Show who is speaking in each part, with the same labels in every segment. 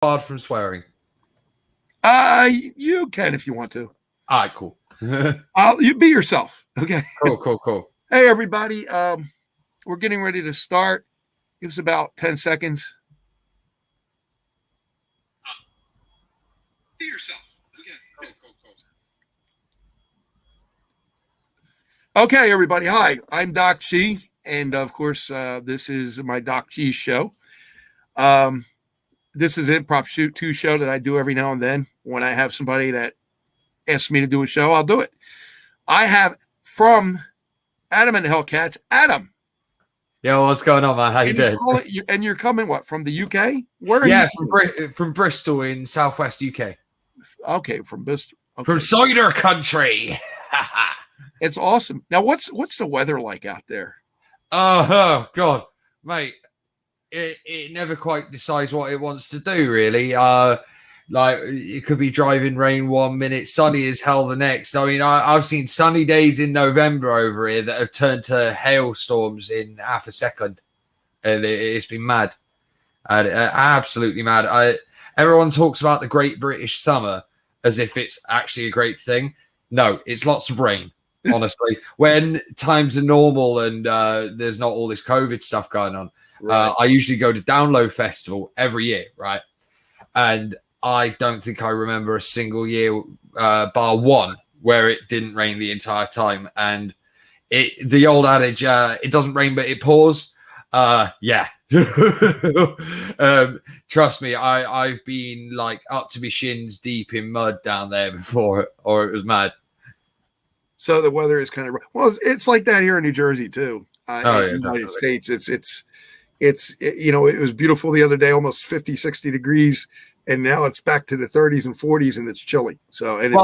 Speaker 1: barred from swearing?
Speaker 2: You can if you want to.
Speaker 1: All right, cool.
Speaker 2: You be yourself. Okay.
Speaker 1: Cool.
Speaker 2: Hey, everybody. We're getting ready to start. Give us about 10 seconds. Be yourself. Okay. Cool. Okay, everybody. Hi, I'm DOCG, and of course, this is my DOCG show. This is an improv shoot 2 show that I do every now and then. When I have somebody that asks me to do a show, I'll do it. I have from Adam and the HELLCATS, Adam.
Speaker 1: Yo, what's going on, man? How you doing?
Speaker 2: And you're coming, what, from the UK? Where are
Speaker 1: you? From Bristol in southwest UK.
Speaker 2: Okay, from Bristol. Okay.
Speaker 1: From cider country.
Speaker 2: It's awesome. Now, what's the weather like out there?
Speaker 1: Oh, God, mate. It never quite decides what it wants to do, really. Like, it could be driving rain 1 minute, sunny as hell the next. I mean, I've seen sunny days in November over here that have turned to hailstorms in half a second. And it's been mad. Absolutely mad. Everyone talks about the Great British Summer as if it's actually a great thing. No, it's lots of rain, honestly. When times are normal and there's not all this COVID stuff going on. Right. I usually go to Download Festival every year, right? And I don't think I remember a single year, bar one, where it didn't rain the entire time. And the old adage, it doesn't rain, but it pours. Yeah. Trust me, I've been like up to my shins deep in mud down there before, or it was mad.
Speaker 2: So the weather is kind of, well, it's like that here in New Jersey too.
Speaker 1: In
Speaker 2: the United States, it's you know, it was beautiful the other day, almost 50, 60 degrees. And now it's back to the 30s and 40s, and it's chilly. So, and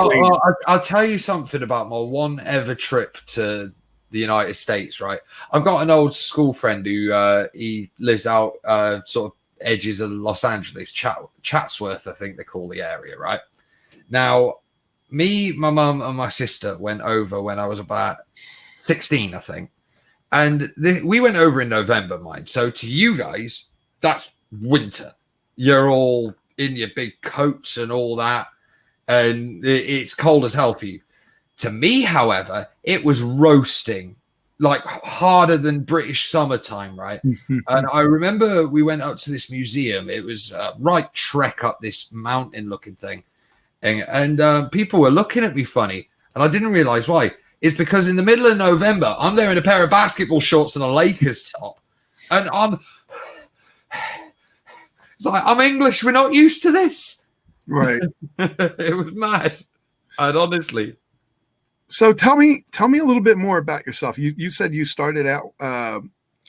Speaker 1: I'll tell you something about my one ever trip to the United States. Right, I've got an old school friend who he lives out sort of edges of Los Angeles, Chatsworth, I think they call the area. Right now, me, my mum, and my sister went over when I was about 16, I think, and we went over in November, mind. So to you guys, that's winter. You're all in your big coats and all that, and it's cold as hell for you. To me, however, it was roasting, like harder than British summertime, right? And I remember we went up to this museum. It was a right trek up this mountain-looking thing, and people were looking at me funny, and I didn't realize why. It's because in the middle of November, I'm there in a pair of basketball shorts and a Lakers top, and it's like, I'm English. We're not used to this.
Speaker 2: Right.
Speaker 1: It was mad. And honestly.
Speaker 2: So tell me a little bit more about yourself. You said you started out,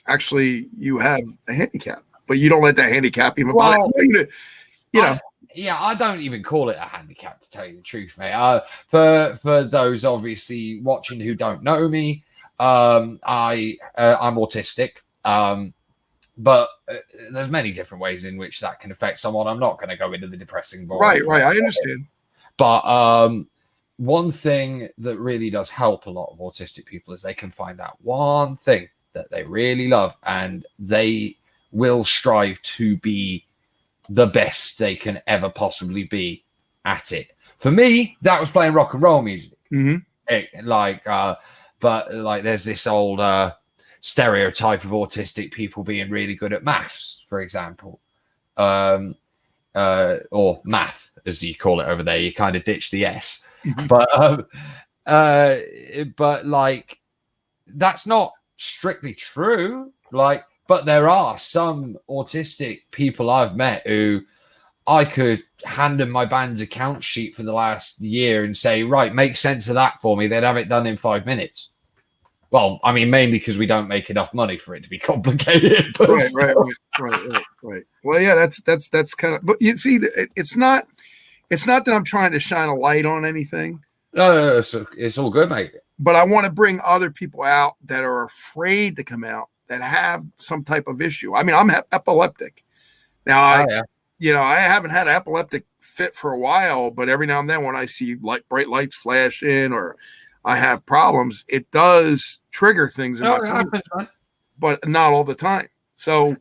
Speaker 2: actually you have a handicap, but you don't let that handicap even bother you.
Speaker 1: Yeah, I don't even call it a handicap, to tell you the truth, mate. For those obviously watching who don't know me, I'm autistic. But there's many different ways in which that can affect someone. I'm not going to go into the depressing part.
Speaker 2: Right. I understand.
Speaker 1: But one thing that really does help a lot of autistic people is they can find that one thing that they really love, and they will strive to be the best they can ever possibly be at it. For me, that was playing rock and roll music.
Speaker 2: Mm-hmm.
Speaker 1: But there's this old stereotype of autistic people being really good at maths, for example, or math, as you call it over there. You kind of ditch the S, but like that's not strictly true. But there are some autistic people I've met who I could hand them my band's account sheet for the last year and say, right, make sense of that for me. They'd have it done in 5 minutes. Well, I mean, mainly because we don't make enough money for it to be complicated.
Speaker 2: Right. Well, yeah, that's kind of. But you see, it's not that I'm trying to shine a light on anything.
Speaker 1: No, it's all good, mate.
Speaker 2: But I want to bring other people out that are afraid to come out, that have some type of issue. I mean, I'm epileptic. Now, I haven't had an epileptic fit for a while, but every now and then when I see bright lights flashing or I have problems, it does trigger things in my brain, but not all the time. So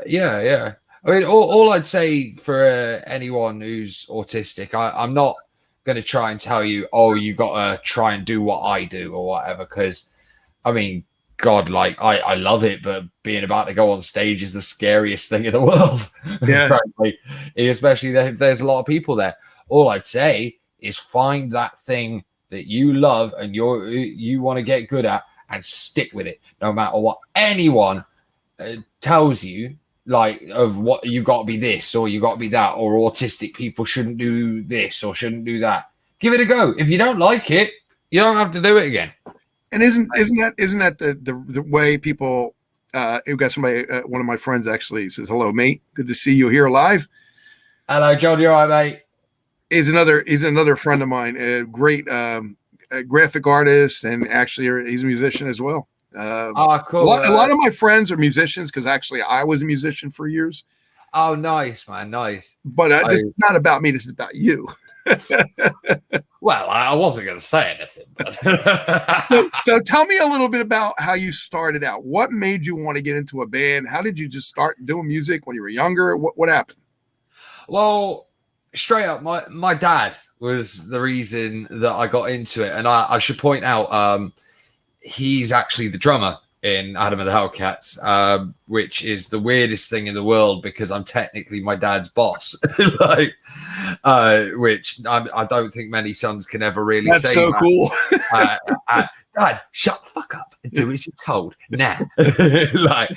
Speaker 1: yeah. I mean, all I'd say for anyone who's autistic, I'm not going to try and tell you, oh, you got to try and do what I do or whatever. Because, I mean, God, like, I love it, but being about to go on stage is the scariest thing in the world,
Speaker 2: Yeah.
Speaker 1: frankly, especially if there's a lot of people there. All I'd say is find that thing that you love and you want to get good at and stick with it, no matter what anyone tells you, like, of what you got to be this or you got to be that, or autistic people shouldn't do this or shouldn't do that. Give it a go. If you don't like it, you don't have to do it again.
Speaker 2: And isn't that the way people? We've got somebody. One of my friends actually says, "Hello, mate. Good to see you here live."
Speaker 1: Hello, John. You're right, mate.
Speaker 2: He's another friend of mine. A great graphic artist, and actually he's a musician as well.
Speaker 1: Cool.
Speaker 2: A lot of my friends are musicians because actually I was a musician for years.
Speaker 1: Oh, nice, man, nice.
Speaker 2: But this is not about me. This is about you.
Speaker 1: Well, I wasn't going to say anything, but
Speaker 2: so tell me a little bit about how you started out. What made you want to get into a band? How did you just start doing music when you were younger? What happened?
Speaker 1: Well, straight up, my dad was the reason that I got into it, and I should point out, he's actually the drummer in Adam and the Hellcats, which is the weirdest thing in the world because I'm technically my dad's boss, like, which I don't think many sons can ever really
Speaker 2: That's
Speaker 1: say.
Speaker 2: So
Speaker 1: that.
Speaker 2: Cool.
Speaker 1: Dad, shut the fuck up and do as you're told. Nah. Like,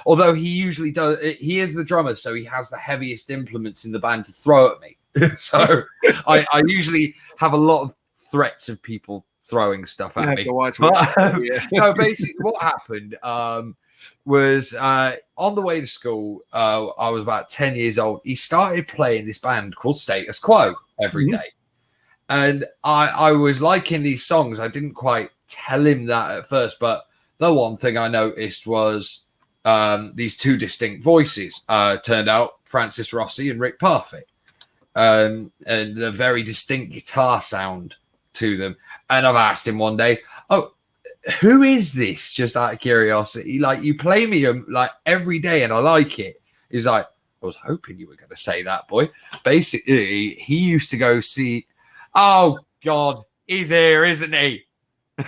Speaker 1: although he usually does, he is the drummer, so he has the heaviest implements in the band to throw at me. So I usually have a lot of threats of people throwing stuff at me. No, basically what happened was on the way to school, I was about 10 years old. He started playing this band called Status Quo every day. And I was liking these songs. I didn't quite tell him that at first, but the one thing I noticed was these two distinct voices. Turned out Francis Rossi and Rick Parfitt. And a very distinct guitar sound to them. And I've asked him one day, oh, who is this? Just out of curiosity. Like, you play me like every day and I like it. He's like, I was hoping you were going to say that, boy. Basically, he used to go see, oh, God, he's here, isn't he?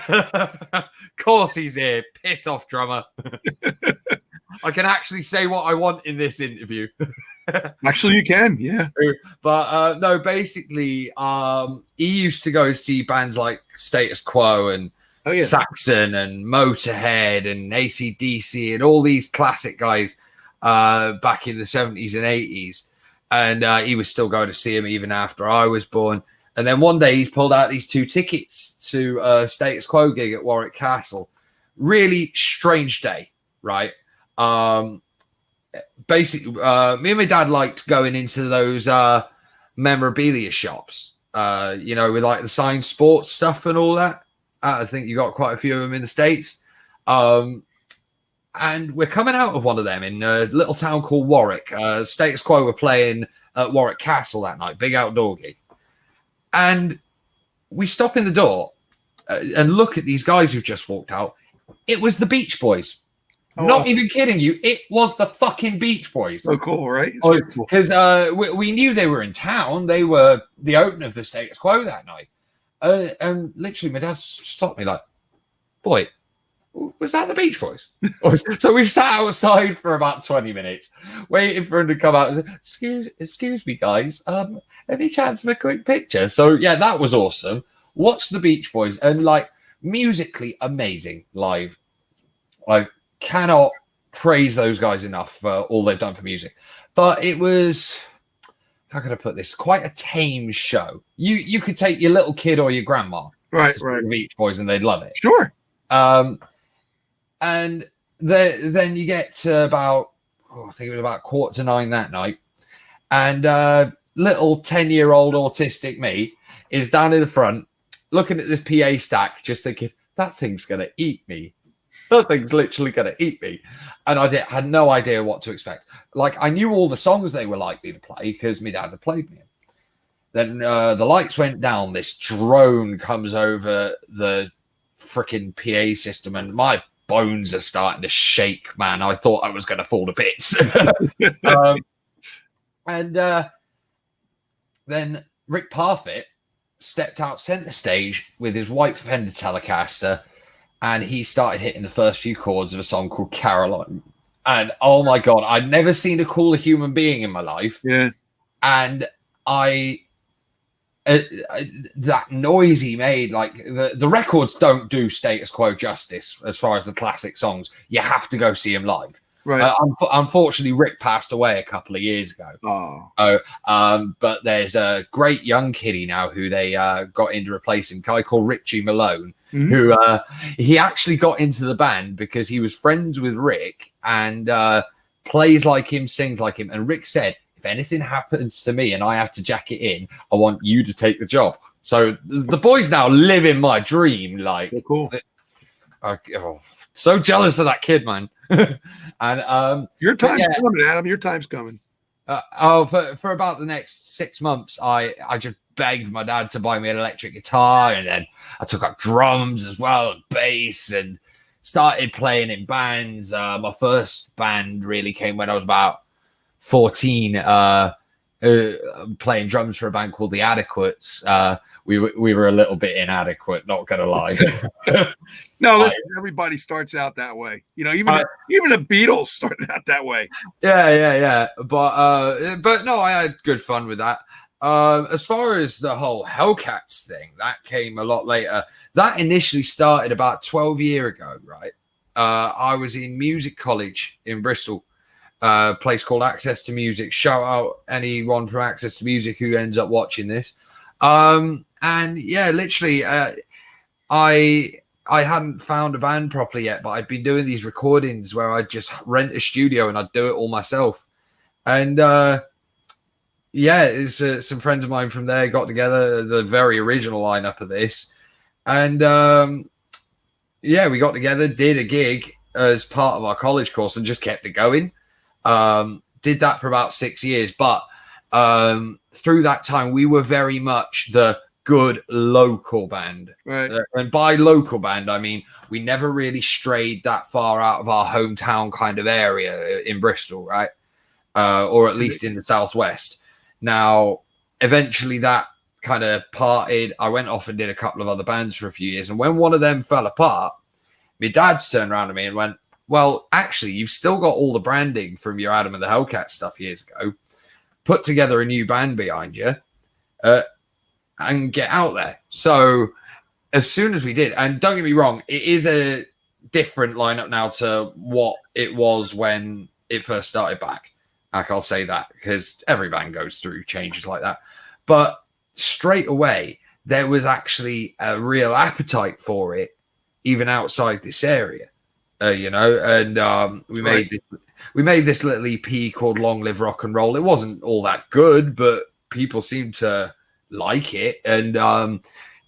Speaker 1: Of course he's here. Piss off, drummer. I can actually say what I want in this interview.
Speaker 2: Actually, you can, yeah.
Speaker 1: But no, basically, he used to go see bands like Status Quo and Saxon and Motorhead and AC/DC and all these classic guys back in the 70s and 80s. And he was still going to see him even after I was born. And then one day he's pulled out these 2 tickets to a Status Quo gig at Warwick Castle. Really strange day, right? Basically, me and my dad liked going into those memorabilia shops, with like the signed sports stuff and all that. I think you got quite a few of them in the States. And we're coming out of one of them in a little town called Warwick. Status Quo were playing at Warwick Castle that night, big outdoor gig. And we stop in the door and look at these guys who've just walked out. It was the Beach Boys. Oh, not even kidding you. It was the fucking Beach Boys.
Speaker 2: So cool, right?
Speaker 1: Because we knew they were in town. They were the opener for Status Quo that night. And literally, my dad stopped me like, boy, was that the Beach Boys? So we sat outside for about 20 minutes, waiting for him to come out. Excuse me, guys. Any chance of a quick picture? So, yeah, that was awesome. Watched the Beach Boys and, like, musically amazing live. I cannot praise those guys enough for all they've done for music. But it was, how can I put this? Quite a tame show. You could take your little kid or your grandma
Speaker 2: to
Speaker 1: the Beach Boys and they'd love it.
Speaker 2: Sure.
Speaker 1: And then you get to about, I think it was about 8:45 that night. And little 10-year-old autistic me is down in the front looking at this PA stack, just thinking, that thing's going to eat me. That thing's literally going to eat me. And I had no idea what to expect. Like, I knew all the songs they were likely to play because my dad had played me. Then the lights went down. This drone comes over the freaking PA system and my bones are starting to shake, man. I thought I was going to fall to bits. And then Rick Parfitt stepped out center stage with his white Fender Telecaster, and he started hitting the first few chords of a song called Caroline. And oh my God, I'd never seen a cooler human being in my life.
Speaker 2: Yeah.
Speaker 1: And that noise he made, like the records don't do Status Quo justice as far as the classic songs. You have to go see him live.
Speaker 2: Right.
Speaker 1: Unfortunately, Rick passed away a couple of years ago. But there's a great young kiddie now who they got in to replace him, a guy called Richie Malone, who he actually got into the band because he was friends with Rick and plays like him, sings like him. And Rick said, if anything happens to me and I have to jack it in, I want you to take the job. So the boys now live in my dream. Like,
Speaker 2: cool.
Speaker 1: So jealous of that kid, man. And
Speaker 2: your time's coming, Adam. Your time's coming.
Speaker 1: For about the next 6 months, I just begged my dad to buy me an electric guitar, and then I took up drums as well, and bass, and started playing in bands. My first band really came when I was about 14, playing drums for a band called The Adequates. We were a little bit inadequate, not gonna lie.
Speaker 2: No, listen, everybody starts out that way. You know, even the Beatles started out that way.
Speaker 1: Yeah. But no, I had good fun with that. As far as the whole HELLCATS thing, that came a lot later. That initially started about 12 years ago, right? I was in music college in Bristol, a place called Access to Music. Shout out anyone from Access to Music who ends up watching this. And yeah, literally, I hadn't found a band properly yet, but I'd been doing these recordings where I'd just rent a studio and I'd do it all myself. And it's some friends of mine from there got together, the very original lineup of this. And we got together, did a gig as part of our college course and just kept it going. Did that for about 6 years, but through that time, we were very much the good local band.
Speaker 2: Right.
Speaker 1: And by local band, I mean, we never really strayed that far out of our hometown kind of area in Bristol, right? Or at least in the Southwest. Now, eventually that kind of parted. I went off and did a couple of other bands for a few years. And when one of them fell apart, my dad's turned around to me and went, well, actually, you've still got all the branding from your Adam and the HELLCATS stuff years ago. Put together a new band behind you and get out there. So as soon as we did, and don't get me wrong, it is a different lineup now to what it was when it first started back. Like, I'll say that because every band goes through changes like that. But straight away, there was actually a real appetite for it, even outside this area, and we made this little EP called Long Live Rock and Roll. It wasn't all that good, but people seemed to like it. And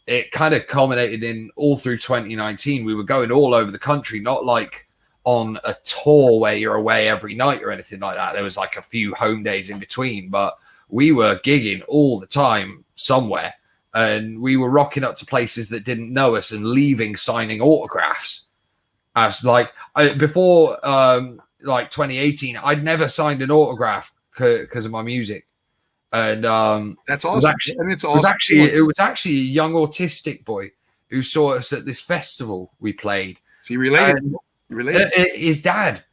Speaker 1: it kind of culminated in all through 2019. We were going all over the country, not like on a tour where you're away every night or anything like that. There was like a few home days in between, but we were gigging all the time somewhere. And we were rocking up to places that didn't know us and leaving signing autographs. As like before 2018, I'd never signed an autograph because of my music. And
Speaker 2: that's awesome.
Speaker 1: It was actually a young autistic boy who saw us at this festival we played.
Speaker 2: So you related?
Speaker 1: His dad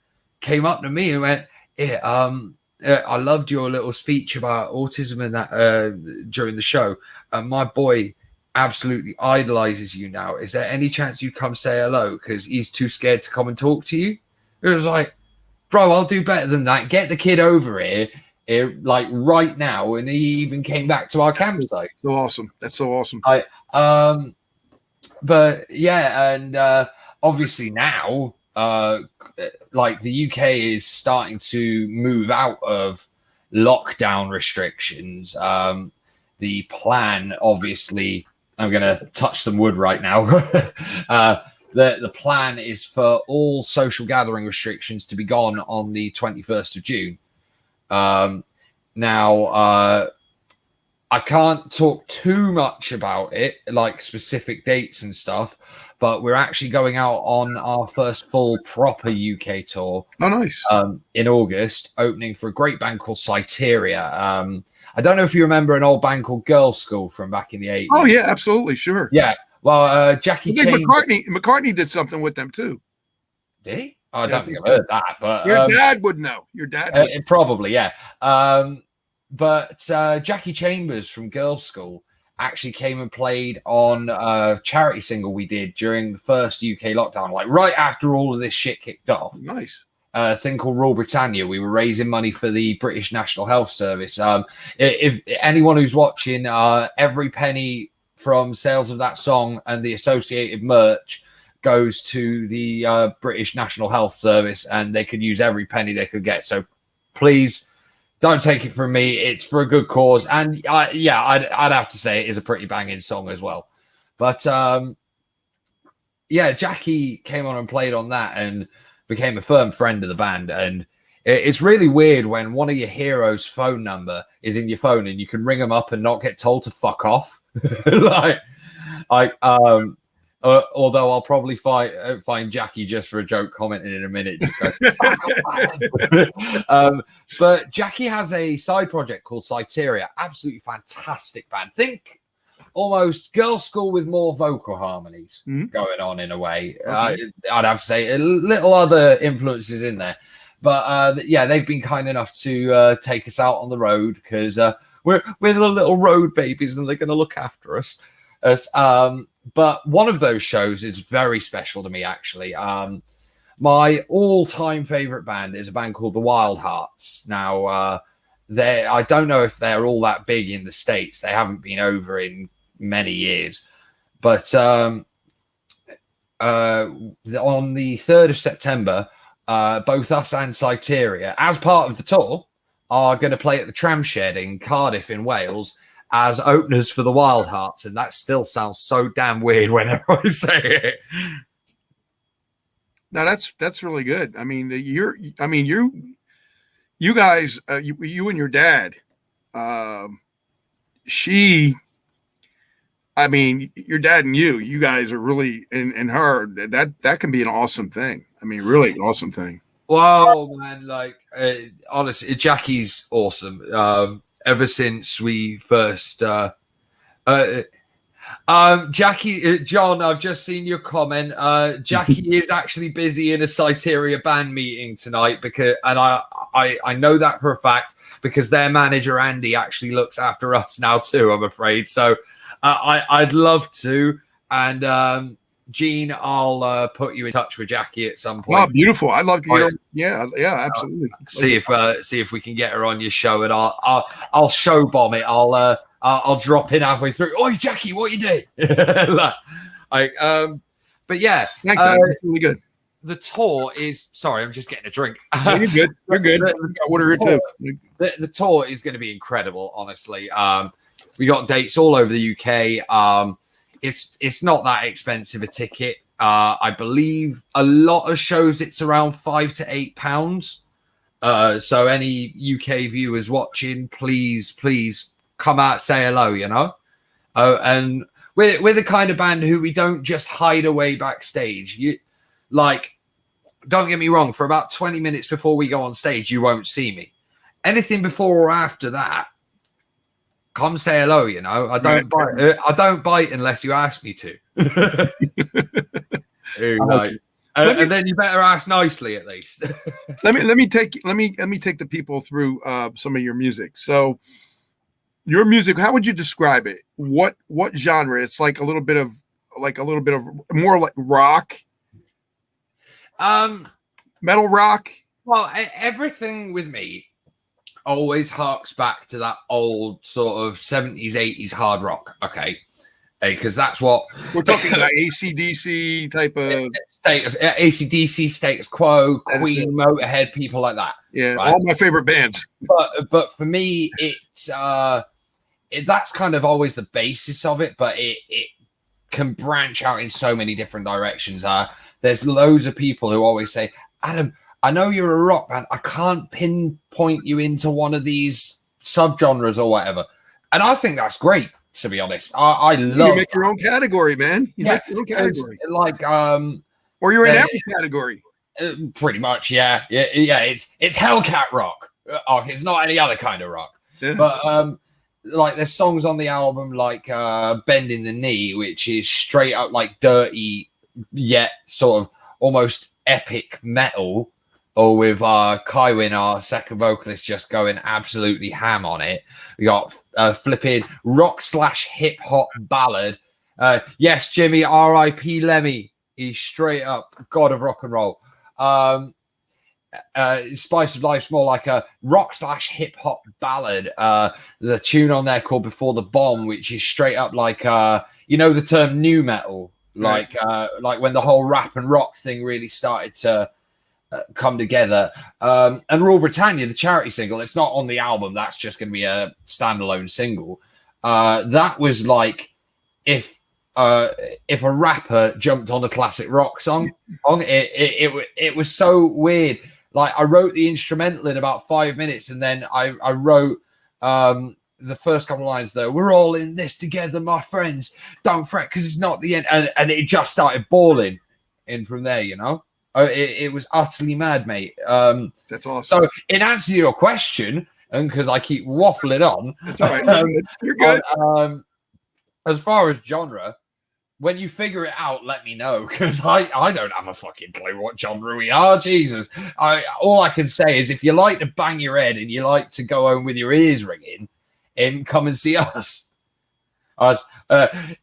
Speaker 1: came up to me and went, I loved your little speech about autism and that during the show. My boy absolutely idolizes you now. Is there any chance you come say hello? Because he's too scared to come and talk to you. It was like, bro, I'll do better than that. Get the kid over here like right now. And he even came back to our campsite.
Speaker 2: So awesome. That's so awesome.
Speaker 1: But yeah, and obviously now, like the UK is starting to move out of lockdown restrictions. The plan, obviously, I'm going to touch some wood right now. The plan is for all social gathering restrictions to be gone on the 21st of June. Now, I can't talk too much about it, like specific dates and stuff, but we're actually going out on our first full proper UK tour.
Speaker 2: Oh, nice.
Speaker 1: In August, opening for a great band called Cyteria. I don't know if you remember an old band called Girls' School from back in the 80s.
Speaker 2: Oh, yeah, absolutely. Sure.
Speaker 1: Yeah. Well, Jackie Chambers.
Speaker 2: McCartney did something with them too.
Speaker 1: Did he? I don't think I've heard that, but
Speaker 2: your dad would know. Your dad would.
Speaker 1: Probably, yeah. But Jackie Chambers from Girls' School actually came and played on a charity single we did during the first UK lockdown, like right after all of this shit kicked off.
Speaker 2: Nice.
Speaker 1: A thing called Rule Britannia. We were raising money for the British National Health Service. If anyone who's watching, every penny from sales of that song and the associated merch goes to the British National Health Service, and they could use every penny they could get. So please don't take it from me. It's for a good cause. And I'd have to say it is a pretty banging song as well. But Jackie came on and played on that and became a firm friend of the band. And it's really weird when one of your heroes' phone number is in your phone and you can ring them up and not get told to fuck off. Although I'll probably find Jackie just for a joke commenting in a minute. But Jackie has a side project called Cyteria. Absolutely fantastic band. Think almost Girls' School with more vocal harmonies going on in a way. Okay. I'd have to say a little other influences in there. But they've been kind enough to take us out on the road because we're the little road babies and they're going to look after us. But one of those shows is very special to me, actually. My all-time favorite band is a band called the Wild Hearts. Now, I don't know if they're all that big in the States. They haven't been over in many years. But on the 3rd of September, both us and Cyteria, as part of the tour, are going to play at the Tram Shed in Cardiff in Wales as openers for the Wild Hearts, and that still sounds so damn weird whenever I say it.
Speaker 2: No, that's really good. I mean, you guys, you and your dad, your dad and you guys are really, and her, that can be an awesome thing. I mean, really an awesome thing.
Speaker 1: Well, man, honestly, Jackie's awesome. Ever since we first Jackie, John, I've just seen your comment. Jackie is actually busy in a Cyteria band meeting tonight I know that for a fact because their manager Andy actually looks after us now too, I'm afraid. So I'd love to, and Gene, I'll put you in touch with Jackie at some point.
Speaker 2: Oh, beautiful! I'd love to hear. Yeah, absolutely.
Speaker 1: See if we can get her on your show, and I'll show bomb it. I'll drop in halfway through. Oi, Jackie, what you do? But yeah,
Speaker 2: thanks. That's really good.
Speaker 1: The tour is. Sorry, I'm just getting a drink.
Speaker 2: You're good. You're good. Water here too.
Speaker 1: The tour is going to be incredible. Honestly, we got dates all over the UK. It's not that expensive a ticket. I believe a lot of shows it's around £5 to £8. So any UK viewers watching, please come out, say hello. And we're the kind of band who we don't just hide away backstage. Don't get me wrong. For about 20 minutes before we go on stage, you won't see me. Anything before or after that, come say hello. I don't bite unless you ask me to. And then you better ask nicely at least.
Speaker 2: let me take the people through some of your music. So your music, how would you describe it? What genre? It's like a little bit of more like rock, metal rock.
Speaker 1: Well, everything with me always harks back to that old sort of 70s, 80s hard rock. Okay. Because that's what
Speaker 2: we're talking about. AC/DC type of
Speaker 1: status, AC/DC, Status Quo, Queen, Motorhead, people like that.
Speaker 2: Yeah, right? All my favorite bands.
Speaker 1: But for me, that's kind of always the basis of it. But it can branch out in so many different directions. There's loads of people who always say, Adam, I know you're a rock band. I can't pinpoint you into one of these subgenres or whatever. And I think that's great, to be honest. I love
Speaker 2: you make your own category, man. You make your own category.
Speaker 1: Like
Speaker 2: or you're in every category.
Speaker 1: Pretty much, yeah. It's Hellcat rock. It's not any other kind of rock.
Speaker 2: Yeah.
Speaker 1: But like there's songs on the album like Bending the Knee, which is straight up like dirty yet sort of almost epic metal, or with Kywin, our second vocalist, just going absolutely ham on it. We got flipping rock / hip hop ballad. Yes, Jimmy, R.I.P. Lemmy. He's straight up god of rock and roll. Spice of Life's more like a rock / hip hop ballad. There's a tune on there called Before the Bomb, which is straight up like the term new metal, like when the whole rap and rock thing really started to come together. And Rule Britannia, the charity single, it's not on the album. That's just going to be a standalone single. That was like if a rapper jumped on a classic rock song on it was so weird. Like I wrote the instrumental in about 5 minutes, and then I wrote the first couple of lines there. We're all in this together, my friends. Don't fret, because it's not the end. And it just started bawling in from there, you know. It was utterly mad, mate.
Speaker 2: That's awesome.
Speaker 1: So in answer to your question, and because I keep waffling on,
Speaker 2: that's all right. You're good.
Speaker 1: As far as genre, when you figure it out, let me know, because I don't have a fucking clue what genre we are. Jesus. All I can say is if you like to bang your head and you like to go home with your ears ringing, and come and see us.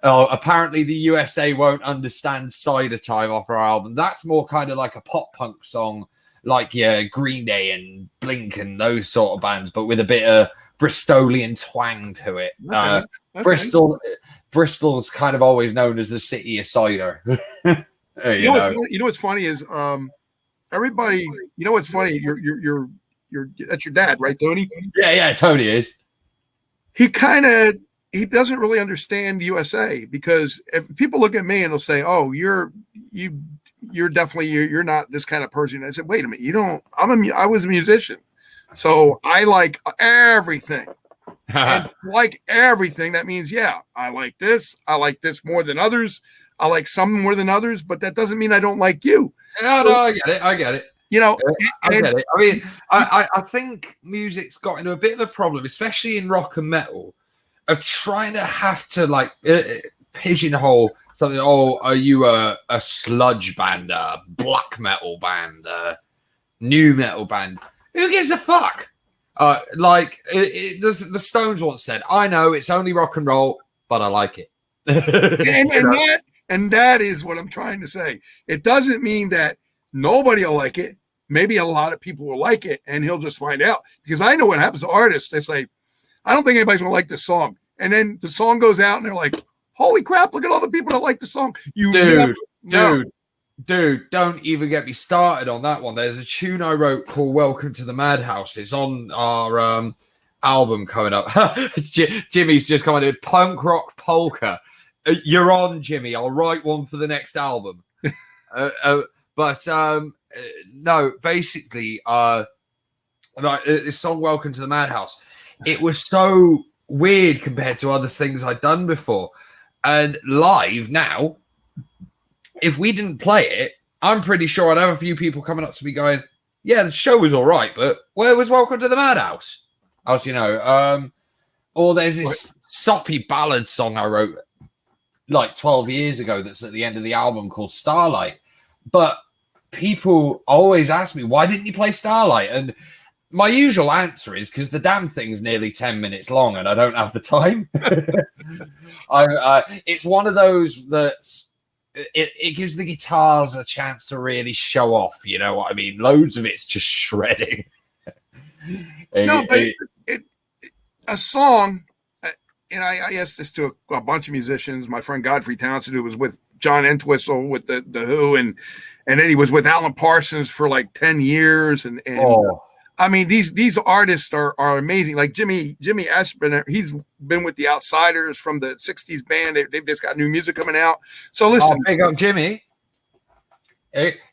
Speaker 1: Apparently the USA won't understand Cider Time off our album. That's more kind of like a pop punk song, like Green Day and Blink and those sort of bands, but with a bit of Bristolian twang to it. Okay. Bristol's kind of always known as the city of cider. you
Speaker 2: know what's funny is everybody. You know what's funny? You're that's your dad, right, Tony?
Speaker 1: Yeah, Tony is.
Speaker 2: He doesn't really understand USA, because if people look at me and they'll say, "Oh, you're definitely you're not this kind of person." I said, "Wait a minute, you don't. I was a musician, so I like everything." And like everything, that means, I like this. I like this more than others. I like some more than others, but that doesn't mean I don't like you.
Speaker 1: No, I get it.
Speaker 2: You know,
Speaker 1: I get it. I mean, I think music's got into a bit of a problem, especially in rock and metal, of trying to have to like pigeonhole something. Oh, are you a sludge band, a black metal band, a new metal band? Who gives a fuck? The Stones once said, "I know it's only rock and roll, but I like it."
Speaker 2: and that is what I'm trying to say. It doesn't mean that nobody will like it. Maybe a lot of people will like it, and he'll just find out. Because I know what happens to artists. They say, "I don't think anybody's going to like this song," and then the song goes out, and they're like, "Holy crap! Look at all the people that like the song."
Speaker 1: Dude, don't even get me started on that one. There's a tune I wrote called Welcome to the Madhouse. It's on our album coming up. Jimmy's just commented, punk rock polka. You're on, Jimmy. I'll write one for the next album. No, basically, this song Welcome to the Madhouse, it was so weird compared to other things I'd done before. And live now, if we didn't play it, I'm pretty sure I'd have a few people coming up to me going, "Yeah, the show was all right, but where was Welcome to the Madhouse?" Or there's this soppy ballad song I wrote like 12 years ago that's at the end of the album called Starlight. But people always ask me, why didn't you play Starlight? And my usual answer is because the damn thing's nearly 10 minutes long and I don't have the time. It's one of those that's, it gives the guitars a chance to really show off. You know what I mean? Loads of it's just shredding.
Speaker 2: A song, and I asked this to a bunch of musicians. My friend Godfrey Townsend, who was with John Entwistle with the Who, and then he was with Alan Parsons for like 10 years. And I mean, these artists are amazing. Like Jimmy Ashburn, he's been with the Outsiders from the 60s band. They've just got new music coming out. So listen,
Speaker 1: big up Jimmy.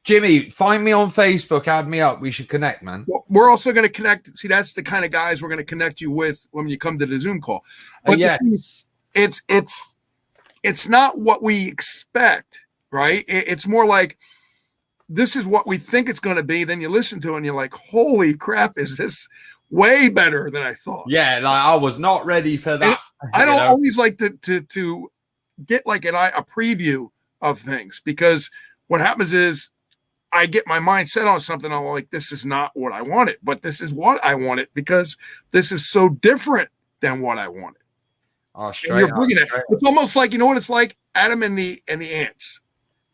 Speaker 1: Jimmy, find me on Facebook, add me up. We should connect, man.
Speaker 2: Well, we're also going to connect. See, that's the kind of guys we're going to connect you with when you come to the Zoom call. But
Speaker 1: yes,
Speaker 2: it's not what we expect, right? It's more like this is what we think it's going to be. Then you listen to it and you're like, holy crap, is this way better than I thought?
Speaker 1: Yeah, like I was not ready for that.
Speaker 2: I don't always like to get like a preview of things, because what happens is I get my mind set on something. I'm like, this is not what I wanted, but this is what I wanted because this is so different than what I wanted.
Speaker 1: Oh, straight up.
Speaker 2: It's almost like, you know what it's like? Adam and the Ants.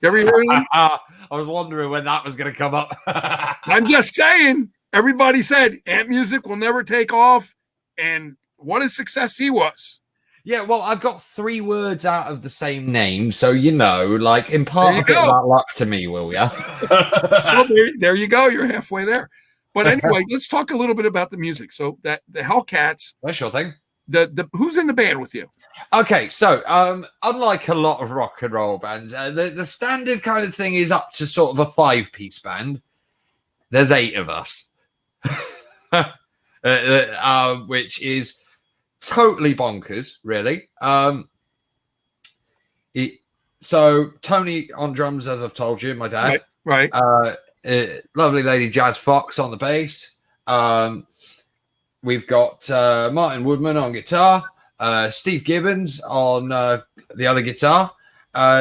Speaker 2: You ever hear of
Speaker 1: I was wondering when that was going to come up.
Speaker 2: I'm just saying, everybody said ant music will never take off, and what a success he was.
Speaker 1: Yeah, well, I've got 3 words out of the same name, so like impart a bit of that luck to me, will ya?
Speaker 2: Well, there you go. You're halfway there. But anyway, let's talk a little bit about the music. So that the HELLCATS.
Speaker 1: That's sure thing.
Speaker 2: The who's in the band with you?
Speaker 1: Okay, so unlike a lot of rock and roll bands, the standard kind of thing is up to sort of a 5-piece band. There's 8 of us, which is totally bonkers, really. So Tony on drums, as I've told you, my dad.
Speaker 2: Right.
Speaker 1: Lovely lady Jazz Fox on the bass. We've got Martin Woodman on guitar. Steve Gibbons on the other guitar.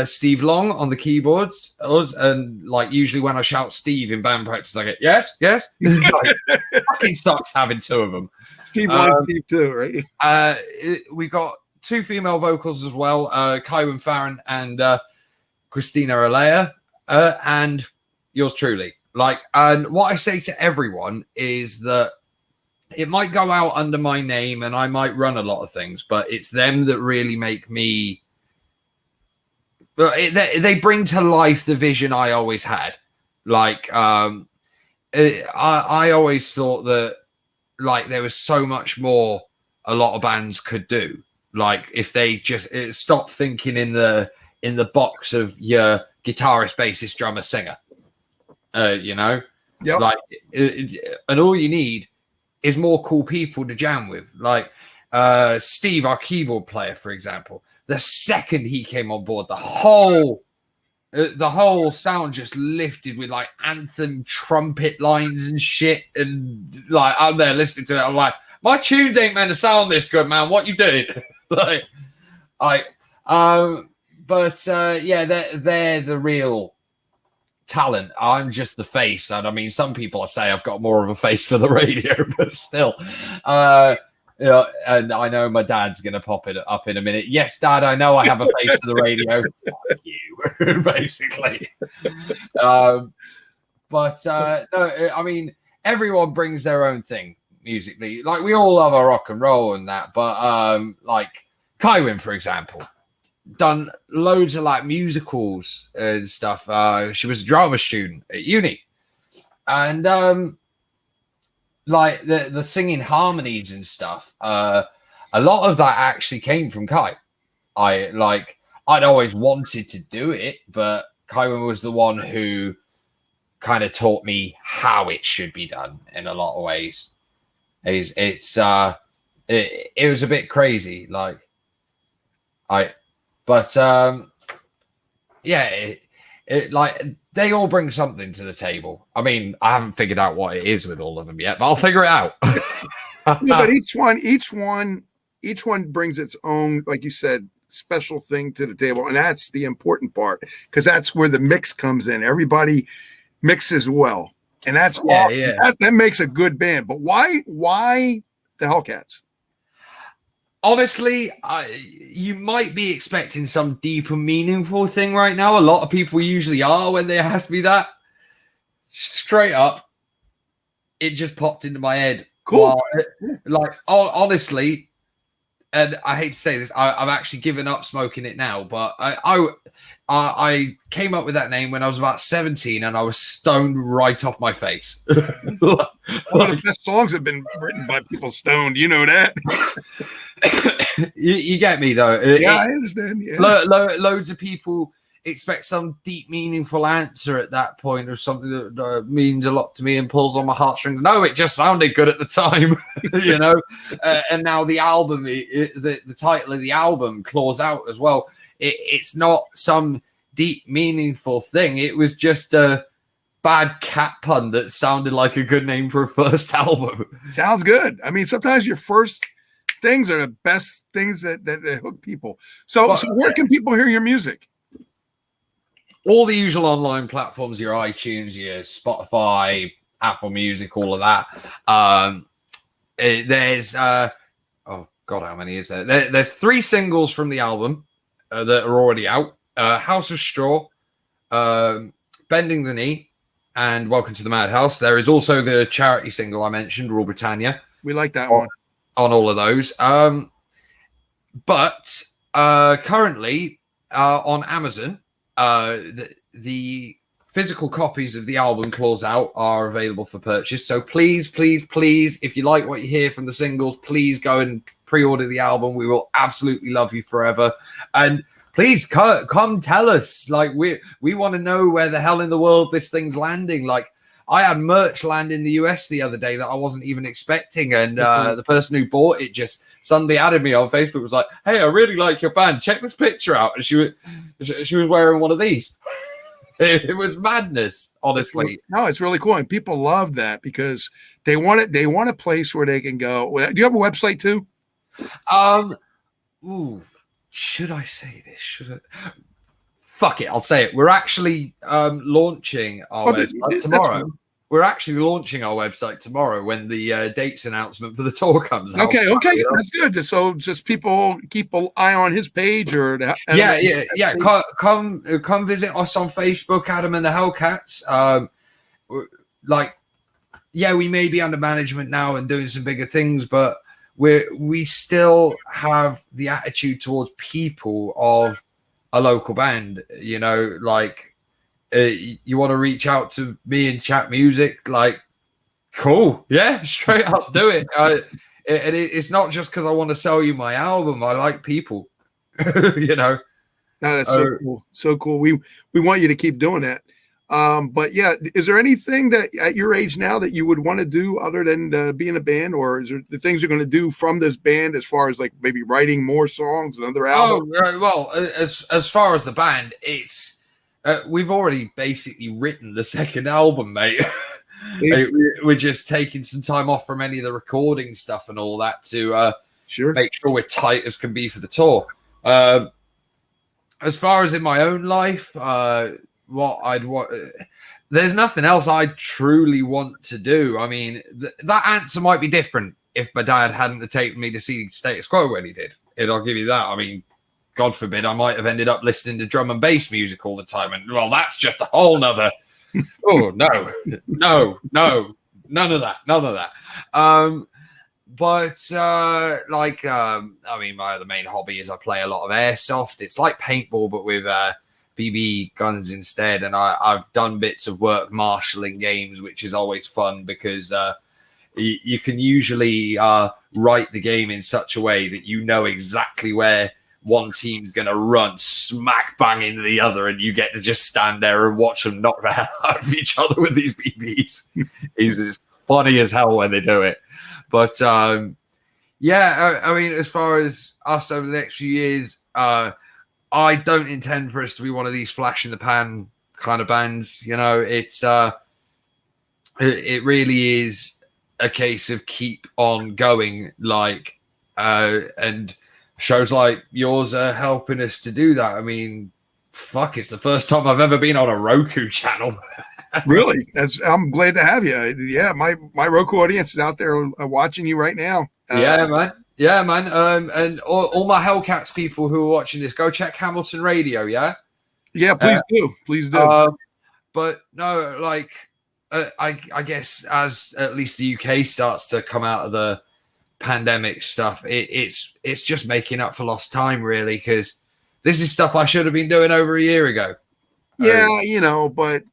Speaker 1: Steve Long on the keyboards. And like usually when I shout Steve in band practice, I get yes. Like, fucking sucks having 2 of them.
Speaker 2: Steve Long, Steve too, right?
Speaker 1: We've got 2 female vocals as well, Kywin Farron and Christina Alea, and yours truly. Like, and what I say to everyone is that it might go out under my name and I might run a lot of things, but it's them that really make me. They bring to life the vision I always had. Like, I always thought that like there was so much more a lot of bands could do. Like if they just stopped thinking in the box of your guitarist, bassist, drummer, singer.
Speaker 2: Yep.
Speaker 1: Like, and all you need is more cool people to jam with. Like Steve, our keyboard player, for example. The second he came on board, the whole sound just lifted with like anthem trumpet lines and shit. And like I'm there listening to it, I'm like, my tunes ain't meant to sound this good, man. What you doing? Like, yeah, they're the real talent. I'm just the face, and I mean, some people say I've got more of a face for the radio, but still, and I know my dad's gonna pop it up in a minute. Yes, Dad, I know I have a face for the radio. Fuck you, basically. No, I mean, everyone brings their own thing musically. Like we all love our rock and roll and that, but like Kywin, for example, done loads of like musicals and stuff. She was a drama student at uni, and like the singing harmonies and stuff. A lot of that actually came from Kai. I'd always wanted to do it, but Kywin was the one who kind of taught me how it should be done in a lot of ways. It was a bit crazy, yeah, like they all bring something to the table. I mean, I haven't figured out what it is with all of them yet, but I'll figure it out.
Speaker 2: Yeah, but each one brings its own, like you said, special thing to the table, and that's the important part, because that's where the mix comes in. Everybody mixes well, and that's that makes a good band. But why the HELLCATS?
Speaker 1: Honestly, you might be expecting some deep and meaningful thing right now. A lot of people usually are when they ask me that. Straight up, it just popped into my head.
Speaker 2: Cool.
Speaker 1: Honestly, and I hate to say this, I've actually given up smoking it now, but I came up with that name when I was about 17 and I was stoned right off my face.
Speaker 2: One of the best songs have been written by people stoned. You know that.
Speaker 1: You get me, though.
Speaker 2: Yeah, I understand. Yeah.
Speaker 1: Loads of people expect some deep, meaningful answer at that point, or something that means a lot to me and pulls on my heartstrings. No, it just sounded good at the time, and now the album, the title of the album, Claws Out, as well. It's not some deep, meaningful thing. It was just a bad cat pun that sounded like a good name for a first album.
Speaker 2: Sounds good. I mean, sometimes your first things are the best things that hook people. So where can people hear your music?
Speaker 1: All the usual online platforms, your iTunes, your Spotify, Apple Music, all of that. There's oh God, how many is there? There's 3 singles from the album that are already out. House of Straw, Bending the Knee, and Welcome to the Madhouse. There is also the charity single I mentioned, Rule Britannia.
Speaker 2: We like that one.
Speaker 1: On all of those. But currently on Amazon, the physical copies of the album Claws Out are available for purchase. So please, if you like what you hear from the singles, please go and pre-order the album. We will absolutely love you forever. And please come tell us. Like, we want to know where the hell in the world this thing's landing. Like, I had merch land in the US the other day that I wasn't even expecting. And the person who bought it just suddenly added me on Facebook, was like, hey, I really like your band. Check this picture out. And she was wearing one of these. It was madness, honestly.
Speaker 2: No, it's really cool. And people love that because they want it. They want a place where they can go. Do you have a website too?
Speaker 1: Should I say this? Fuck it, I'll say it. We're actually launching our website tomorrow. We're actually launching our website tomorrow when the dates announcement for the tour comes out.
Speaker 2: Okay, that's good. So just people keep an eye on his page, or
Speaker 1: yeah. Come visit us on Facebook, Adam and the Hellcats. We may be under management now and doing some bigger things, but we still have the attitude towards people of a local band. You want to reach out to me and chat music, like, cool, yeah, straight up, do it. It's not just because I want to sell you my album. I like people. No,
Speaker 2: that's so cool. We want you to keep doing that. But yeah, is there anything that at your age now that you would want to do other than be in a band, or is there the things you're going to do from this band as far as like maybe writing more songs and other albums?
Speaker 1: Well, as far as the band, it's we've already basically written the second album, mate. We're just taking some time off from any of the recording stuff and all that to make sure we're tight as can be for the tour. As far as in my own life, what I'd want, there's nothing else I truly want to do. I mean, that answer might be different if my dad hadn't taken me to see Status Quo when he did. I'll give you that. I mean, God forbid, I might have ended up listening to drum and bass music all the time. And, well, that's just a whole nother. Oh, no, none of that. I mean, my other main hobby is I play a lot of airsoft. It's like paintball, but with BB guns instead. And I've done bits of work marshalling games, which is always fun because you can usually write the game in such a way that you know exactly where one team's going to run smack bang into the other, and you get to just stand there and watch them knock the hell out of each other with these BBs. It's funny as hell when they do it. But I mean, as far as us over the next few years, I don't intend for us to be one of these flash in the pan kind of bands. It's it really is a case of keep on going, and shows like yours are helping us to do that. I mean, fuck, it's the first time I've ever been on a Roku channel.
Speaker 2: Really? I'm glad to have you. Yeah, my Roku audience is out there watching you right now.
Speaker 1: Yeah, man. And all my Hellcats people who are watching this, go check Hamilton Radio, yeah?
Speaker 2: Yeah, please do.
Speaker 1: But no, I guess as at least the UK starts to come out of the pandemic stuff, it's just making up for lost time, really, because this is stuff I should have been doing over a year ago.
Speaker 2: Yeah, but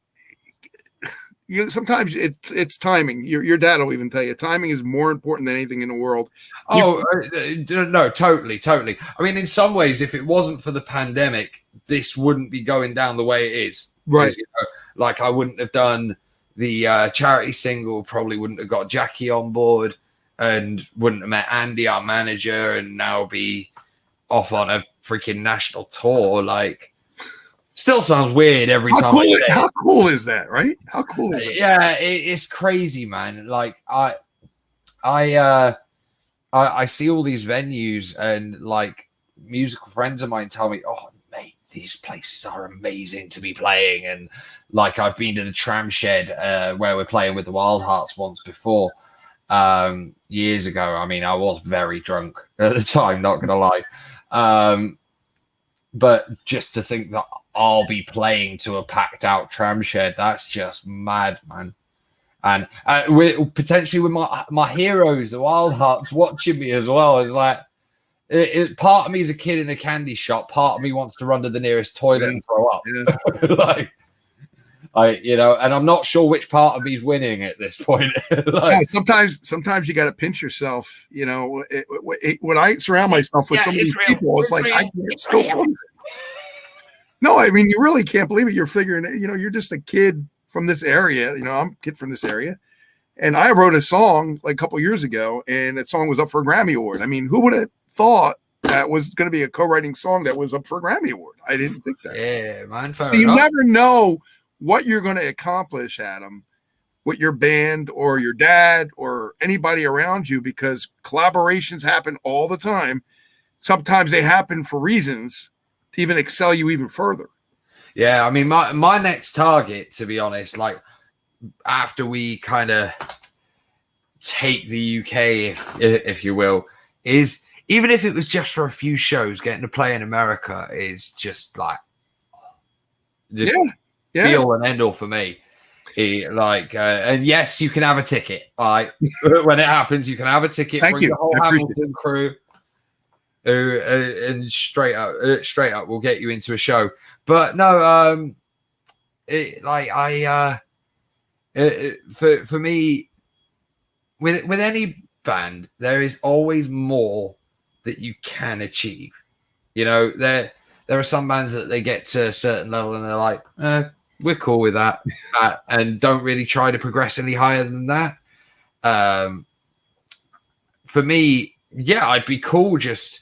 Speaker 2: sometimes it's timing. Your dad will even tell you timing is more important than anything in the world.
Speaker 1: No, totally. I mean, in some ways, if it wasn't for the pandemic, this wouldn't be going down the way it is.
Speaker 2: Right.
Speaker 1: You know, like I wouldn't have done the charity single, probably wouldn't have got Jackie on board, and wouldn't have met Andy, our manager, and now be off on a freaking national tour. Like, still sounds weird every time I say it.
Speaker 2: How cool is that, right? How cool is that?
Speaker 1: Yeah, it's crazy, man. Like I see all these venues, and like musical friends of mine tell me, "Oh, mate, these places are amazing to be playing." And like I've been to the Tram Shed where we're playing with the Wild Hearts once before, years ago. I mean, I was very drunk at the time, not gonna lie. But just to think that I'll be playing to a packed out Tram Shed, that's just mad, man. And potentially with my heroes, the Wild Hearts, watching me as well. It's like, part of me is a kid in a candy shop. Part of me wants to run to the nearest toilet and throw up. Yeah. And I'm not sure which part of me is winning at this point.
Speaker 2: Sometimes you got to pinch yourself. You know, when I surround myself with some of these people, it's like I can't still believe it. No, I mean, you really can't believe it. You're figuring, you're just a kid from this area. You know, I'm a kid from this area, and I wrote a song like a couple years ago, and that song was up for a Grammy Award. I mean, who would have thought that was going to be a co-writing song that was up for a Grammy Award? I didn't think that.
Speaker 1: Yeah, man.
Speaker 2: So you never know what you're going to accomplish, Adam, with your band or your dad or anybody around you, because collaborations happen all the time. Sometimes they happen for reasons to even excel you even further.
Speaker 1: Yeah, I mean, my next target, to be honest, like after we kind of take the UK, if you will, is even if it was just for a few shows, getting to play in America is just like, feel and end all for me. And yes, you can have a ticket. Like when it happens, you can have a ticket.
Speaker 2: Thank you.
Speaker 1: The whole Hamilton crew, and straight up, we'll get you into a show. But no, for me, with any band, there is always more that you can achieve. You know, there are some bands that they get to a certain level and they're like, we're cool with that, and don't really try to progress any higher than that. For me, yeah, I'd be cool just